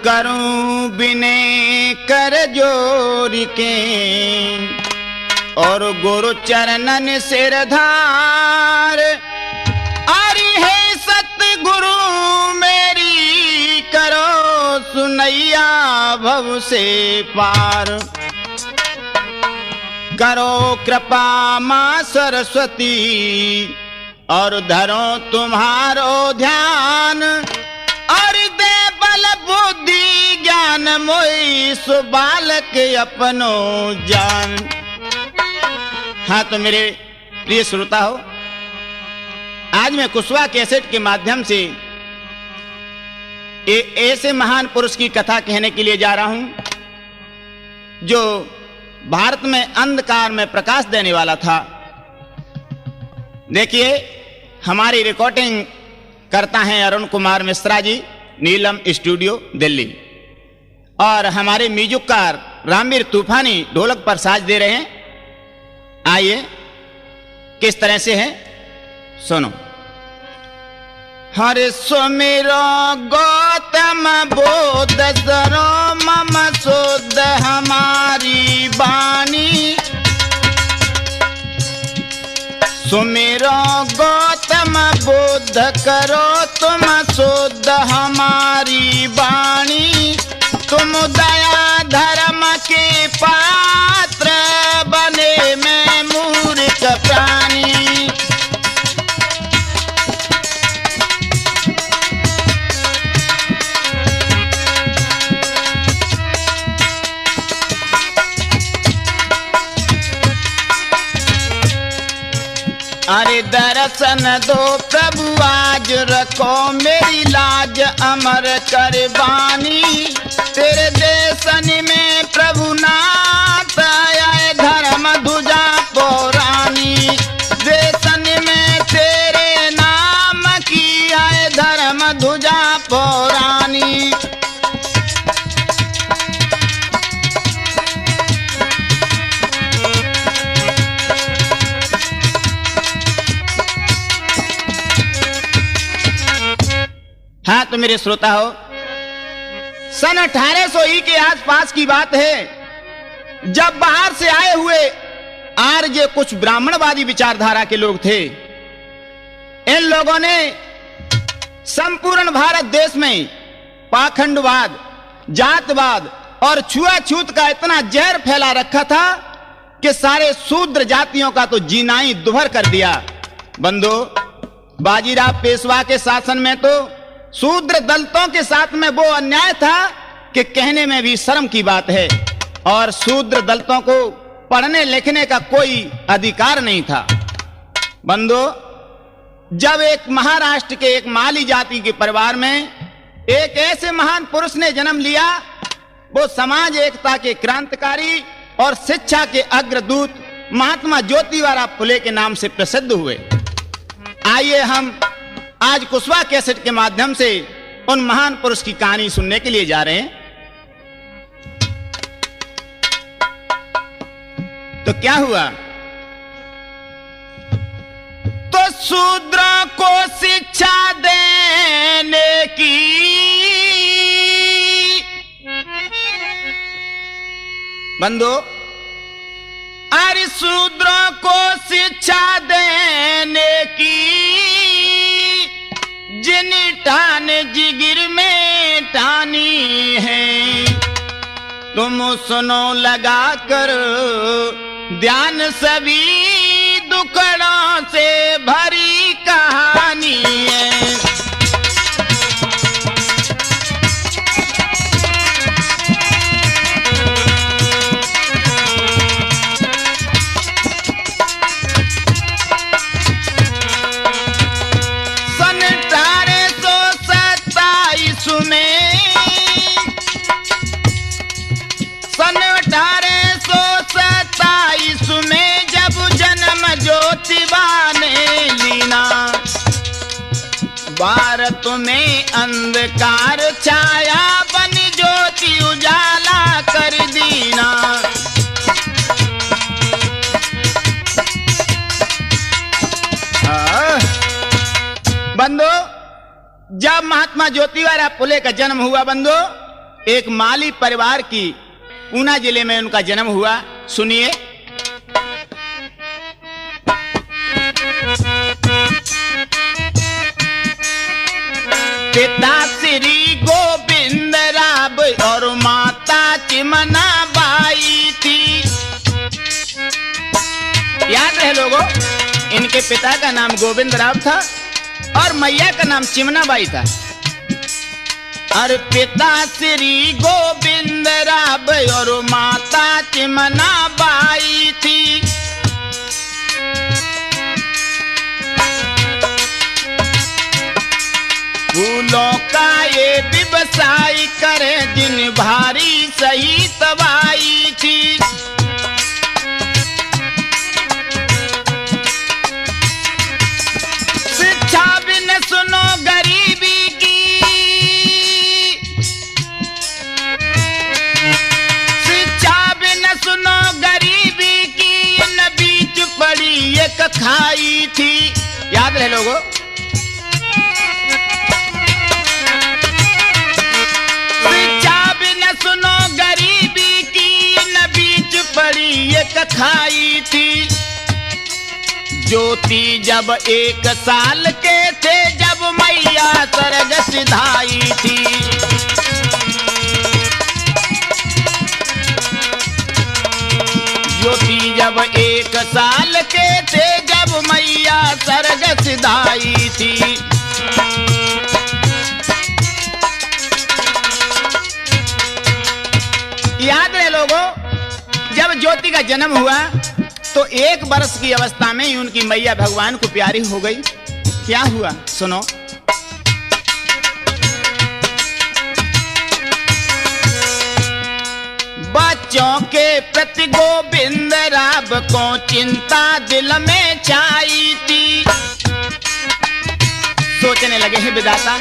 करूं बिने कर जोर के और गुरु चरणन सिरधार। अरे हे सतगुरु मेरी करो सुनैया भव से पार। करो कृपा मां सरस्वती और धरो तुम्हारो ध्यान। और दे बल बुद्धि ज्ञान मोई सो बालक अपनो जान। हाँ तो मेरे प्रिय श्रोता हो, आज मैं कुशवा कैसेट के माध्यम से ऐसे महान पुरुष की कथा कहने के लिए जा रहा हूं जो भारत में अंधकार में प्रकाश देने वाला था। देखिए, हमारी रिकॉर्डिंग करता है अरुण कुमार मिश्रा जी, नीलम स्टूडियो दिल्ली, और हमारे म्यूजिककार रामवीर तूफानी ढोलक पर साज दे रहे हैं। आइए किस तरह से है सुनो। हरे सुमिरो गौतम बोध सरो मम शुद्ध हमारी बानी। सुमिरो गौतम बुद्ध करो तुम शुद्ध हमारी वाणी। तुम दया धर्म के पात्र बने मैं मूर्ख प्राणी। अरे दर्शन दो प्रभु आज रखो मेरी लाज अमर कर बानी। तेरे देशन में प्रभु नाथ आए धर्म ध्वजा पौरानी। देशन में तेरे नाम की आए धर्म ध्वजा पौरानी। हाँ तो मेरे श्रोता हो, सन 1800 के आसपास की बात है जब बाहर से आए हुए आर्य कुछ ब्राह्मणवादी विचारधारा के लोग थे। इन लोगों ने संपूर्ण भारत देश में पाखंडवाद, जातवाद और छुआछूत का इतना जहर फैला रखा था कि सारे शूद्र जातियों का तो जीना ही दुभर कर दिया। बंधु, बाजीराव पेशवा के शासन में तो शूद्र दलितों के साथ में वो अन्याय था कि कहने में भी शर्म की बात है। और शूद्र दलितों को पढ़ने लिखने का कोई अधिकार नहीं था। बंधु, जब एक महाराष्ट्र के एक माली जाति के परिवार में एक ऐसे महान पुरुष ने जन्म लिया, वो समाज एकता के क्रांतिकारी और शिक्षा के अग्रदूत महात्मा ज्योतिबा फुले के नाम से प्रसिद्ध हुए। आइए हम आज कुशवा कैसेट के माध्यम से उन महान पुरुष की कहानी सुनने के लिए जा रहे हैं। तो क्या हुआ? तो शूद्रों को शिक्षा देने की बंधु, अरे शूद्रों को शिक्षा देने की जिन ठान जिगिर में ठानी है। तुम सुनो लगा कर ध्यान सभी दुखड़ों से भरी कहानी है। सन 1827 में जब जन्म ज्योतिबा ने लीना, भारत में अंधकार छाया बन ज्योति उजाला कर दीना। बंधु, जब महात्मा ज्योतिबा फुले का जन्म हुआ बंधु, एक माली परिवार की ऊना जिले में उनका जन्म हुआ। सुनिए। पिता श्री गोविंद राव और माता चिमना बाई थी। याद रहे लोगों, इनके पिता का नाम गोविंद राव था और मैया का नाम चिमना बाई था। और पिता श्री गोविंद राव और माता चिमना बाई थी। फूलों का ये व्यवसाय करे दिन भारी सही तबाही थी। शिक्षा बिन सुनो गरीबी की, शिक्षा बिन सुनो गरीबी की, इन बीच पड़ी एक खाई थी। याद रहे लोगों, सुनो गरीबी की, न बीच पड़ी एक खाई थी। ज्योति जब 1 साल के थे, जब मैया स्वर्ग सिधाई थी। ज्योति जब 1 साल के थे, जब मैया स्वर्ग सिधाई थी। याद रहे लोगों, जब ज्योति का जन्म हुआ तो 1 वर्ष की अवस्था में ही उनकी मैया भगवान को प्यारी हो गई। क्या हुआ सुनो। बच्चों के प्रति गोविंद राव को चिंता दिल में छाई थी। सोचने लगे हैं विधाता,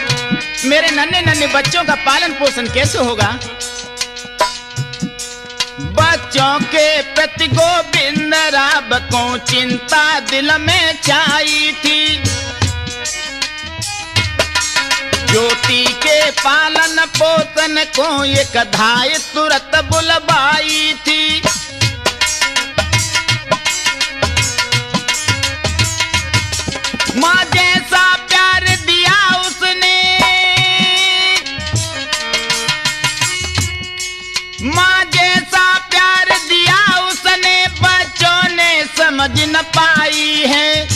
मेरे नन्हे नन्हे बच्चों का पालन पोषण कैसे होगा। बच्चों के प्रति गोविंद राव को चिंता दिल में छाई थी। ज्योति के पालन पोषण को एक धाय तुरंत बुलवाई थी। माँ जैसा प्यार दिया उसने, माँ जैसा प्यार दिया उसने, बच्चों ने समझ न पाई है।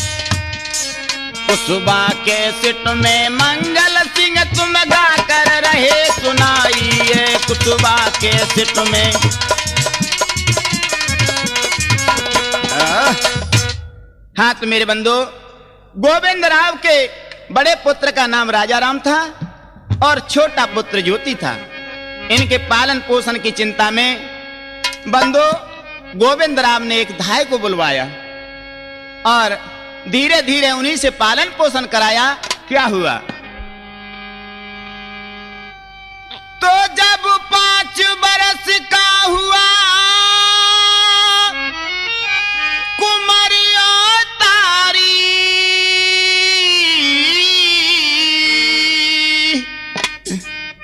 कुसुबा के सिट में मंगल सिंह तुम गा कर रहे सुनाइए। कुसुबा के सिट में हाँ तो मेरे बंधु, गोविंद राव के बड़े पुत्र का नाम राजा राम था और छोटा पुत्र ज्योति था। इनके पालन पोषण की चिंता में बंधु गोविंद राम ने एक धाय को बुलवाया और धीरे धीरे उन्हीं से पालन पोषण कराया। क्या हुआ तो जब 5 बरस का हुआ, कुमारियों तारी,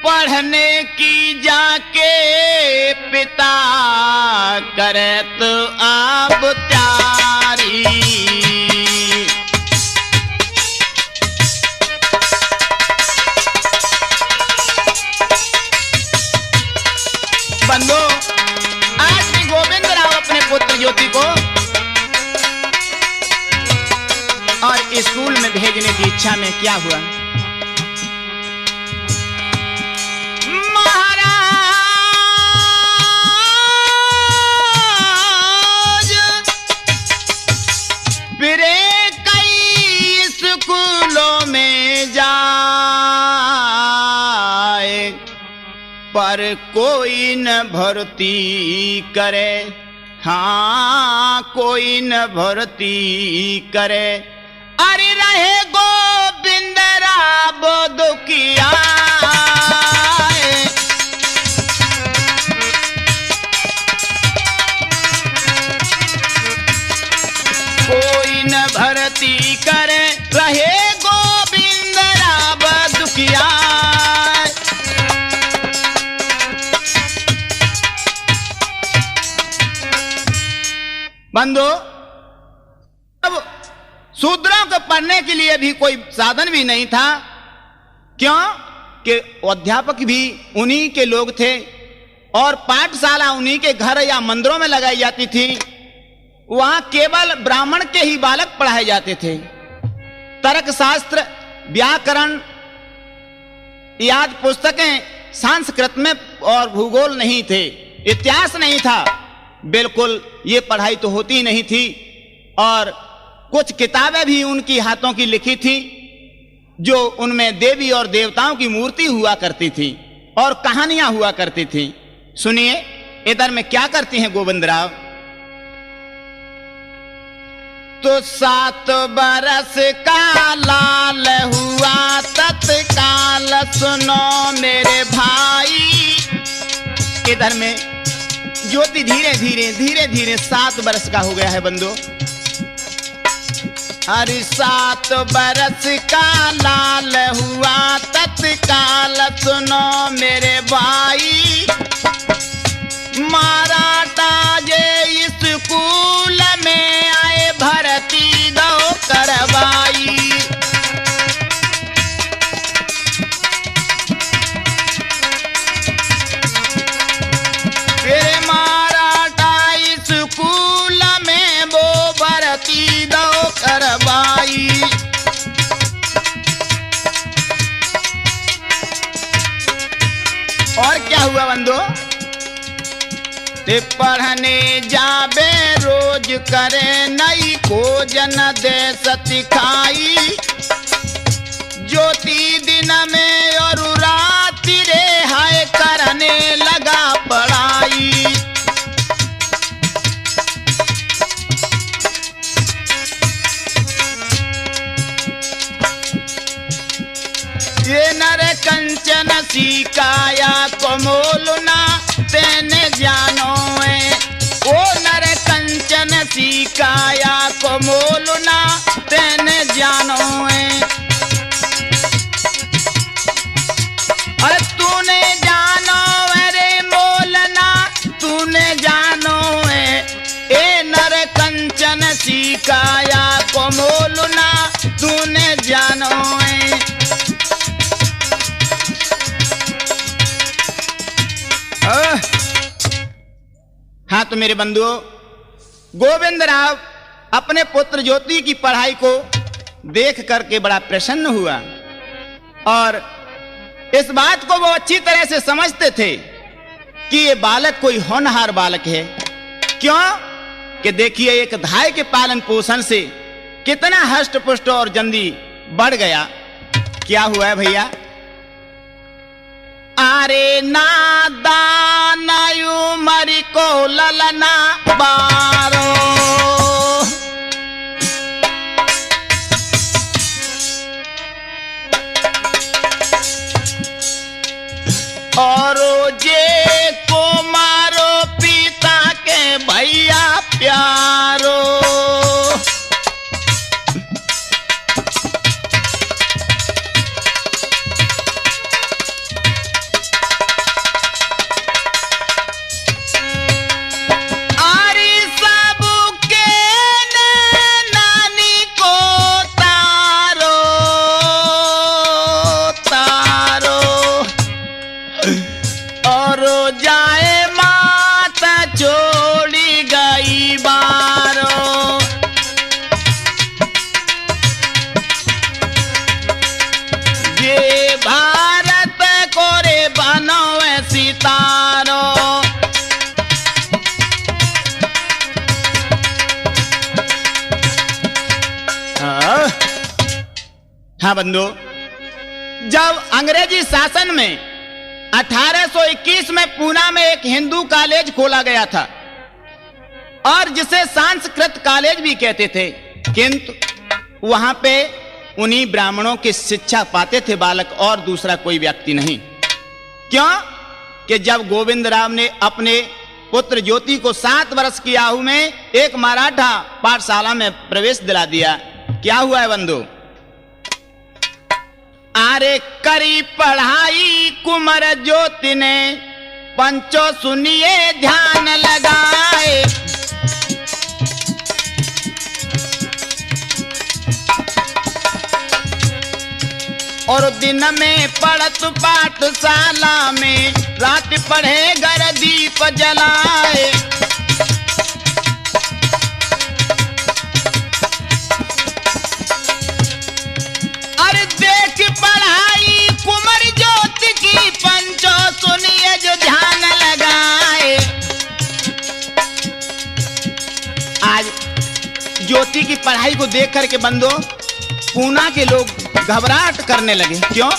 पढ़ने की जाके पिता करे तो आप त्यारी। बंधु, आज भी गोविंद राव अपने पुत्र ज्योति को और स्कूल में भेजने की इच्छा में क्या हुआ। पर कोई न भर्ती करे, हाँ कोई न भर्ती करे। अरे रहे गोविंद राव दुखिया, कोई न भर्ती करे, रहे गोविंद राव दुखिया। बंधु, अब शूद्रों को पढ़ने के लिए भी कोई साधन भी नहीं था। क्यों कि अध्यापक भी उन्हीं के लोग थे और पाठशाला उन्हीं के घर या मंदिरों में लगाई जाती थी। वहां केवल ब्राह्मण के ही बालक पढ़ाए जाते थे। तर्क शास्त्र, व्याकरण याद पुस्तकें संस्कृत में और भूगोल नहीं थे, इतिहास नहीं था, बिल्कुल ये पढ़ाई तो होती ही नहीं थी। और कुछ किताबें भी उनकी हाथों की लिखी थी जो उनमें देवी और देवताओं की मूर्ति हुआ करती थी और कहानियां हुआ करती थी। सुनिए इधर में क्या करती हैं गोविंदराव। तो 7 बरस का लाल हुआ तत्काल सुनो मेरे भाई। इधर में ज्योति धीरे धीरे धीरे धीरे 7 बरस का हो गया है बंधु। अरे 7 बरस का लाल हुआ तत्काल सुनो मेरे भाई। मराठा जे स्कूल में आए भर्ती दो करवाई। फिर मराठा स्कूल में वो भर्ती दो करवाई। और क्या हुआ बंधु? ते पढ़ने जाबे रोज करे नई को जन दे सतिखाई। ज्योति दिन में और राति रे हाय करने लगा पढ़ाई। ये नर कंचन सिकाया कोमोलना तेने जानो है। ओ नर कंचन सिकाया कोमोलना तेने जानो है। अरे तूने जानो अरे मोलना तूने जानो है। ए नर कंचन सिकाया कोमोलना तूने जानो है। हाँ तो मेरे बंधुओं, गोविंदराव अपने पुत्र ज्योति की पढ़ाई को देख करके बड़ा प्रसन्न हुआ और इस बात को वो अच्छी तरह से समझते थे कि ये बालक कोई होनहार बालक है। क्यों कि देखिए एक धाय के पालन पोषण से कितना हष्ट पुष्ट और जल्दी बढ़ गया। क्या हुआ है भैया? अरे नादान उमर को ललना बारो। और जे को मारो पिता के भैया प्यारो। हाँ बंधु, जब अंग्रेजी शासन में 1821 में पूना में एक हिंदू कॉलेज खोला गया था और जिसे संस्कृत कॉलेज भी कहते थे, किंतु वहां पे उन्हीं ब्राह्मणों की शिक्षा पाते थे बालक और दूसरा कोई व्यक्ति नहीं। क्यों कि जब गोविंदराव ने अपने पुत्र ज्योति को 7 वर्ष की आयु में एक मराठा पाठशाला में प्रवेश दिला दिया, क्या हुआ है बंधु? आरे करी पढ़ाई कुंवर ज्योति ने पंचो सुनिए ध्यान लगाए। और दिन में पढ़त पाठशाला में, रात पढ़े घर दीप जलाए। अरे देख पढ़ाई कुंवर ज्योति की, पंचो सुनिए जो ध्यान लगाए। आज ज्योति की पढ़ाई को देख करके बंदो पूना के लोग घबराहट करने लगे। क्यों?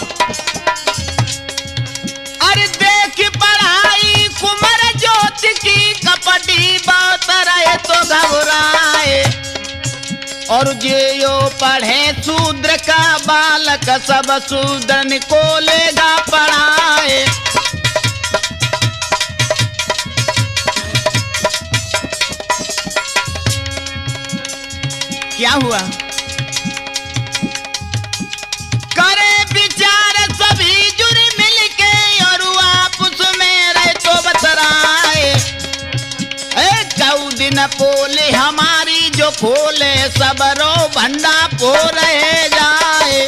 अरे देख पढ़ाई कुंवर ज्योति की, कपटी बात रहे तो घबराए। और जे यो पढ़े शूद्र का बालक, सब शूद्रन को लेगा पढ़ाए। क्या हुआ? करे विचार सभी जुड़ मिलके, और आपस में रहे तो बतराए। कऊ दिन पोले हमारी जो खोले, सबरो भंडा पो रहे जाए।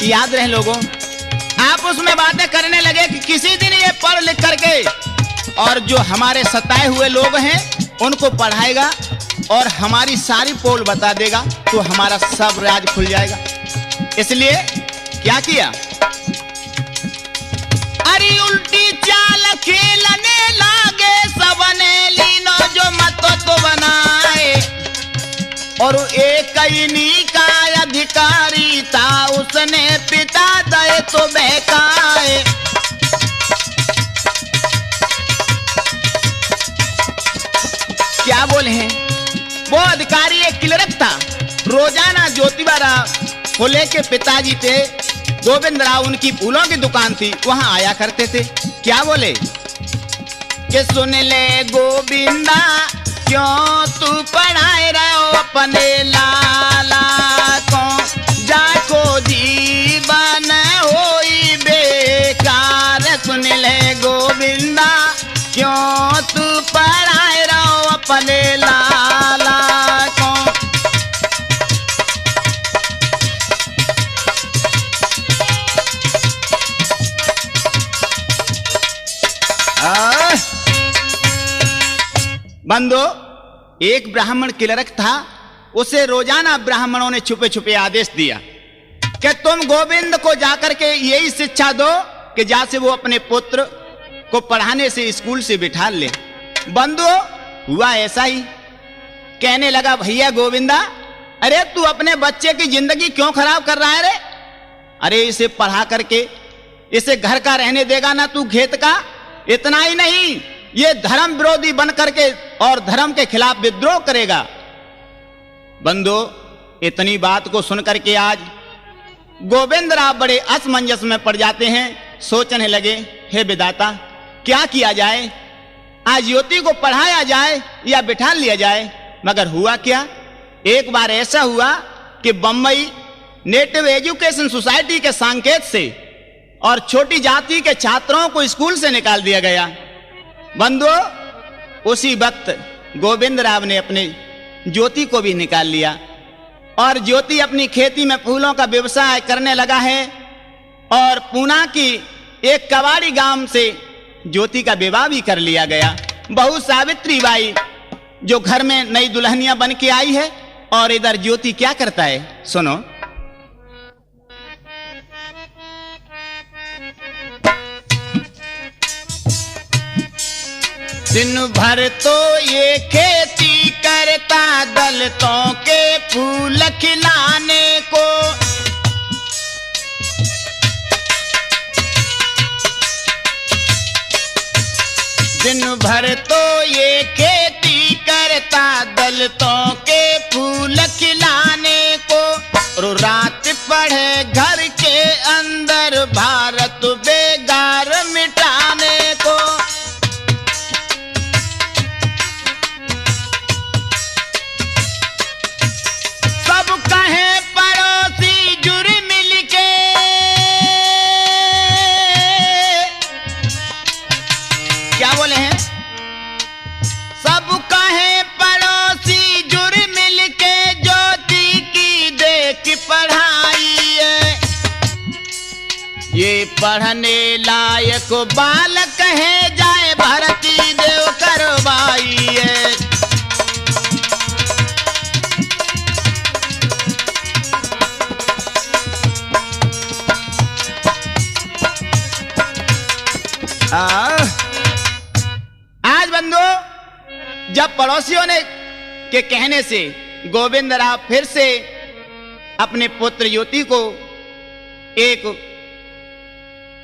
याद रहे लोगों, आप उसमें बातें करने लगे कि किसी दिन ये पढ़ लिख करके और जो हमारे सताए हुए लोग हैं उनको पढ़ाएगा और हमारी सारी पोल बता देगा, तो हमारा सब राज खुल जाएगा। इसलिए क्या किया? अरे उल्टी चाल खेलने लागे, सबने लीनो जो मत तो बनाए। और एक इन्हीं का अधिकारी था, उसने पिता दे तो बहकाए। क्या बोले हैं? वो अधिकारी एक क्लर्क था, रोजाना ज्योतिबा फुले के पिताजी थे गोविंद राव, उनकी फूलों की दुकान थी, वहां आया करते थे। क्या बोले कि सुन ले गोविंदा, क्यों तू पढ़ाए रहो अपने लाला को, जाको जीवन होई बेकार। सुन ले गोविंदा, क्यों तू पढ़ाए रहो अपने लाला को। बंदो, एक ब्राह्मण क्लर्क था, उसे रोजाना ब्राह्मणों ने छुपे छुपे आदेश दिया कि तुम गोविंद को जाकर के यही शिक्षा दो कि जैसे वो अपने पुत्र को पढ़ाने से स्कूल से बिठा ले। बंदो, हुआ ऐसा ही। कहने लगा, भैया गोविंदा, अरे तू अपने बच्चे की जिंदगी क्यों खराब कर रहा है रे? अरे इसे पढ़ा करके इसे घर का रहने देगा ना तू, खेत का। इतना ही नहीं, ये धर्म विरोधी बन करके और धर्म के खिलाफ विद्रोह करेगा। बंदो, इतनी बात को सुनकर के आज गोविंद राव बड़े असमंजस में पड़ जाते हैं। सोचने लगे, हे विधाता, क्या किया जाए? आज ज्योति को पढ़ाया जाए या बिठा लिया जाए? मगर हुआ क्या? एक बार ऐसा हुआ कि बम्बई नेटिव एजुकेशन सोसाइटी के संकेत से और छोटी जाति के छात्रों को स्कूल से निकाल दिया गया। बंधुओं, उसी वक्त गोविंद राव ने अपने ज्योति को भी निकाल लिया और ज्योति अपनी खेती में फूलों का व्यवसाय करने लगा है। और पूना की एक कवाड़ी गांव से ज्योति का विवाह भी कर लिया गया। बहू सावित्री बाई जो घर में नई दुल्हनिया बन के आई है, और इधर ज्योति क्या करता है, सुनो। दिन भर तो ये खेती करता, दलितों के फूल खिलाने को। दिन भर तो ये खेती करता, दलितों के फूल खिलाने को। और रात पढ़े घर के अंदर, भारत बेगार मिटाने को। सब कहे पड़ोसी जुड़ मिल के, क्या बोले हैं? सब कहे पड़ोसी पढ़ने लायक बालक है, जाए भर्ती देव करवाइए। आज बंधु, जब पड़ोसियों ने के कहने से गोविंदराव फिर से अपने पुत्र ज्योति को एक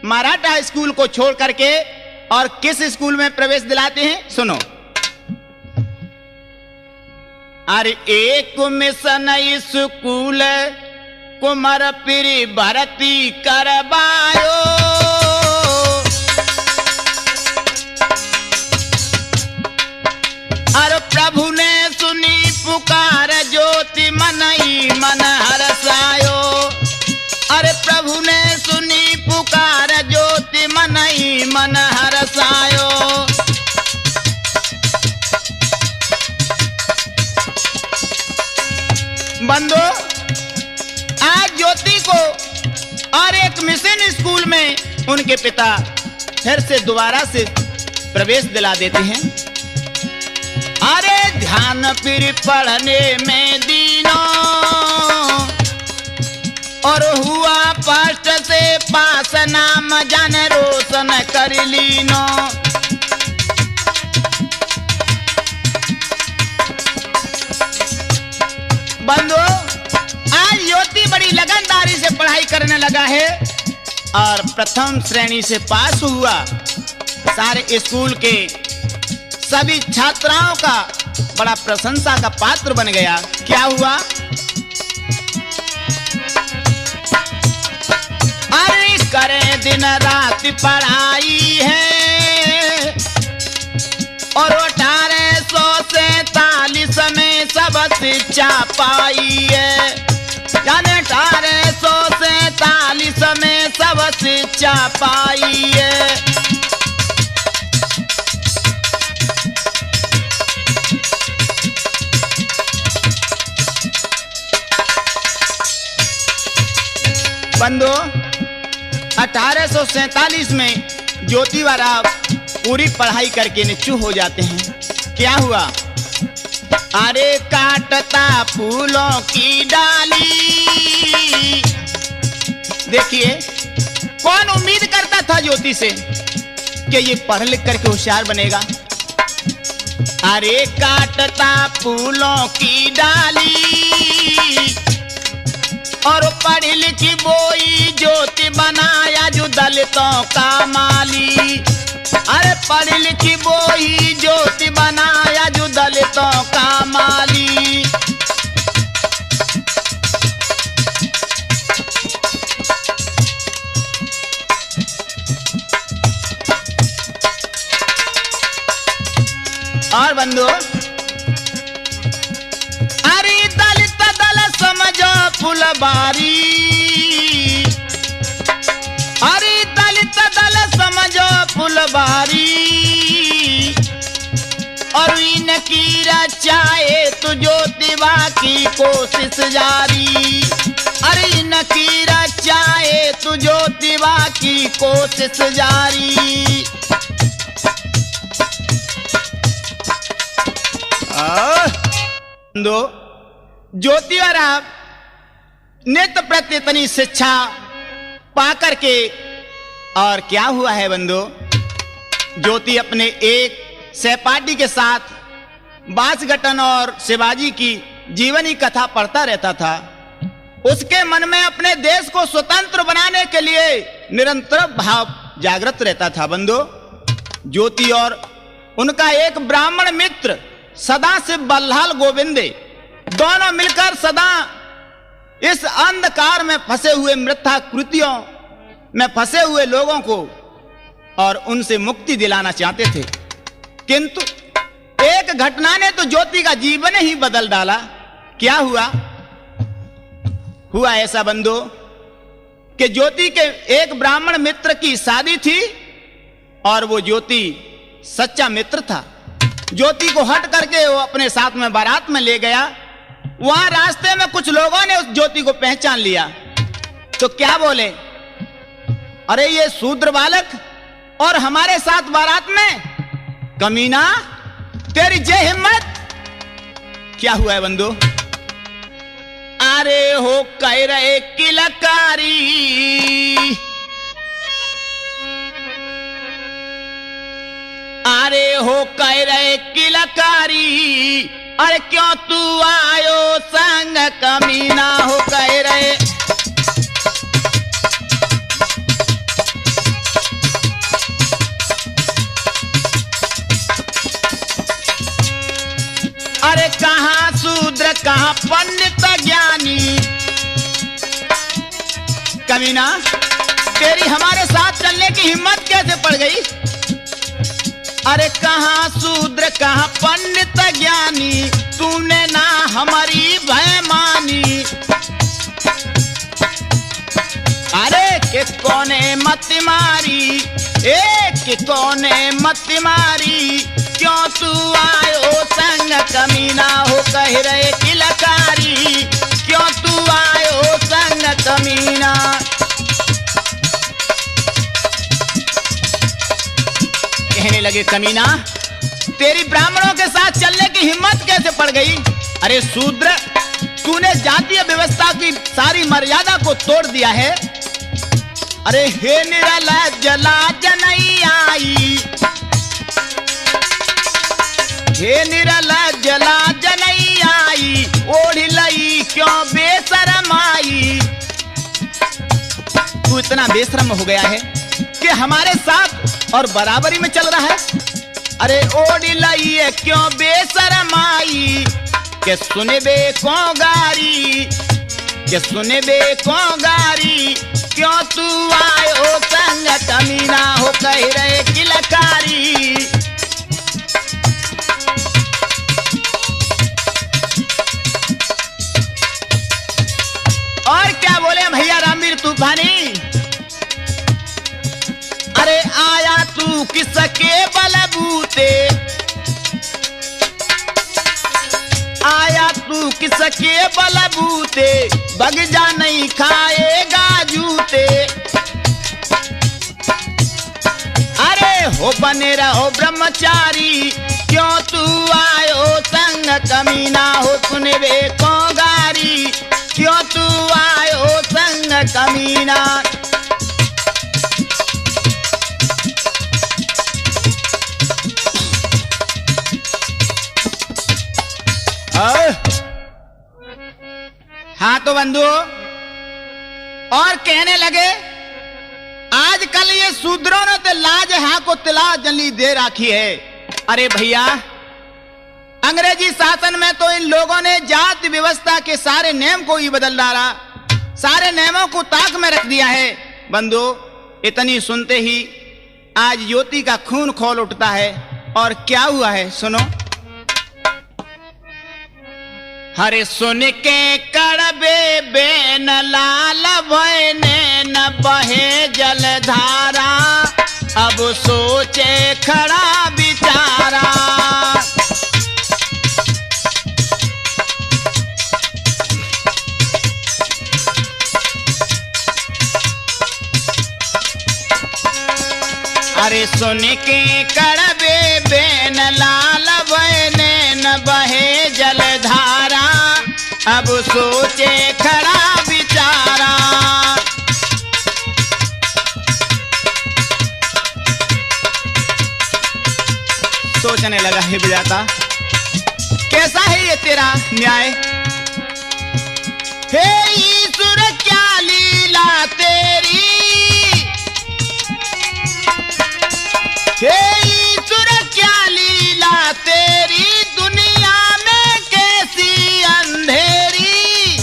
मराठा स्कूल को छोड़ करके और किस स्कूल में प्रवेश दिलाते हैं, सुनो। अरे एक मिशन स्कूल कुमार पीरी भर्ती करवायो, अरे प्रभु ने सुनी पुकार ज्योति मन ही मन हरसायो। अरे प्रभु ने सुनी पुकार ज्योति मन ही मन हरसायो। बंधु, आज ज्योति को और एक मिशन स्कूल में उनके पिता फिर से दोबारा से प्रवेश दिला देते हैं। अरे ध्यान फिर पढ़ने में दीनो, और हुआ फर्स्ट से पास, नाम जान रोशन कर लीनो। बंधु, आज ज्योति बड़ी लगनदारी से पढ़ाई करने लगा है और प्रथम श्रेणी से पास हुआ। सारे स्कूल के सभी छात्राओं का बड़ा प्रशंसा का पात्र बन गया। क्या हुआ? अरे करे दिन रात पढ़ाई है, और 1847 में सब शिक्षा पाई है। यानी 1847 में सब शिक्षा पाई है। बंधु, 1847 में ज्योतिबाराव पूरी पढ़ाई करके निश्चू हो जाते हैं। क्या हुआ? अरे काटता फूलों की डाली। देखिए, कौन उम्मीद करता था ज्योति से कि ये पढ़ लिख करके होशियार बनेगा। अरे काटता फूलों की डाली, और पढ़ी लिखी बोई ज्योति बनाया जो दलितों का माली। अरे पढ़ी लिखी बोई ज्योति बनाया जो दलितों का माली। और बंधु, अरे दलित दल समझो फुलबारी। अरे दलित दल समझो फुलबारी, और इनकी रचाए तो ज्योतिबा की कोशिश जारी। अरे इनकी रचाए तो ज्योतिबा की कोशिश जारी। ज्योतिबाराव नित्य प्रति इतनी शिक्षा पाकर के, और क्या हुआ है बंधु, ज्योति अपने एक सहपाठी के साथ बांसगठन और शिवाजी की जीवनी कथा पढ़ता रहता था। उसके मन में अपने देश को स्वतंत्र बनाने के लिए निरंतर भाव जागृत रहता था। बंधु, ज्योति और उनका एक ब्राह्मण मित्र सदाशिव बल्लाल गोविंदे दोनों मिलकर सदा इस अंधकार में फंसे हुए मिथ्या कृतियों में फंसे हुए लोगों को और उनसे मुक्ति दिलाना चाहते थे। किंतु एक घटना ने तो ज्योति का जीवन ही बदल डाला। क्या हुआ? हुआ ऐसा बंधु कि ज्योति के एक ब्राह्मण मित्र की शादी थी, और वो ज्योति सच्चा मित्र था। ज्योति को हट करके वो अपने साथ में बारात में ले गया। वहां रास्ते में कुछ लोगों ने उस ज्योति को पहचान लिया, तो क्या बोले? अरे ये शूद्र बालक और हमारे साथ बारात में कमीना, तेरी जय हिम्मत। क्या हुआ है बंधु? अरे हो कह रहे किलकारी, अरे हो कह रहे किलकारी, अरे क्यों तू आयो संग कमीना, हो कह रहे। अरे कहाँ शूद्र कहाँ पंडित ज्ञानी, कमीना तेरी हमारे साथ चलने की हिम्मत कैसे पड़ गई? अरे कहाँ शूद्र कहाँ पंडित ज्ञानी, तूने ना हमारी भय मानी। अरे के कोने मत मारी, के कोने मत मारी, क्यों तू आयो संग कमीना, हो कह रहे किलकारी, क्यों तू आयो संग कमीना। कहने लगे कमीना तेरी ब्राह्मणों के साथ चलने की हिम्मत कैसे पड़ गई? अरे शूद्र तूने जातीय व्यवस्था की सारी मर्यादा को तोड़ दिया है। अरे हे निरलज्ज लाज नहीं आई, हे निरलज्ज लाज नहीं आई, ओढ़ लई क्यों बेशरम आई। तू इतना बेशरम हो गया है कि हमारे साथ और बराबरी में चल रहा है। अरे ओढ़ लई है क्यों बेशरम आई, के सुने बे को गारी, के सुने बे को गारी, क्यों तू आयो संग कमीना, हो कह रहे किलकारी। और क्या बोले भैया रामवीर तूफानी? अरे आया तू किसके बलबूते, आया तू किसके बलबूते, बगजा नहीं खाएगा जूते। अरे हो बने रहो ब्रह्मचारी, क्यों तू आयो संग कमीना, हो सुने बे को गारी, क्यों तू आयो संग कमीना। हाँ तो बंधु और कहने लगे आजकल ये शूद्रों ने तो लाज हाँ को तिला जली दे रखी है। अरे भैया अंग्रेजी शासन में तो इन लोगों ने जाति व्यवस्था के सारे नियम को ही बदल डाला, सारे नियमों को ताक में रख दिया है। बंधु इतनी सुनते ही आज ज्योति का खून खौल उठता है। और क्या हुआ है सुनो। हरे सुन के कड़बे बेन लाल भयने न बहे जलधारा, अब सोचे खड़ा बिचारा। अरे सुन के कड़बे बेन लाल भयने न बहे जलधारा, अब सोचे खड़ा बिचारा। सोचने लगा है विधाता कैसा है ये तेरा न्याय। हे ईश्वर क्या लीला तेरी, हे ईश्वर क्या लीला तेरी, दुनिया में कैसी अंधेरी,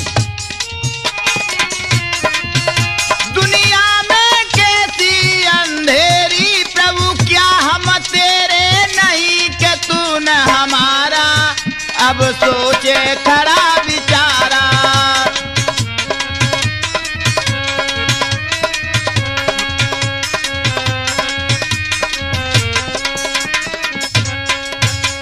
दुनिया में कैसी अंधेरी। प्रभु क्या हम तेरे नहीं कि तू न हमारा, अब सोचे खड़ा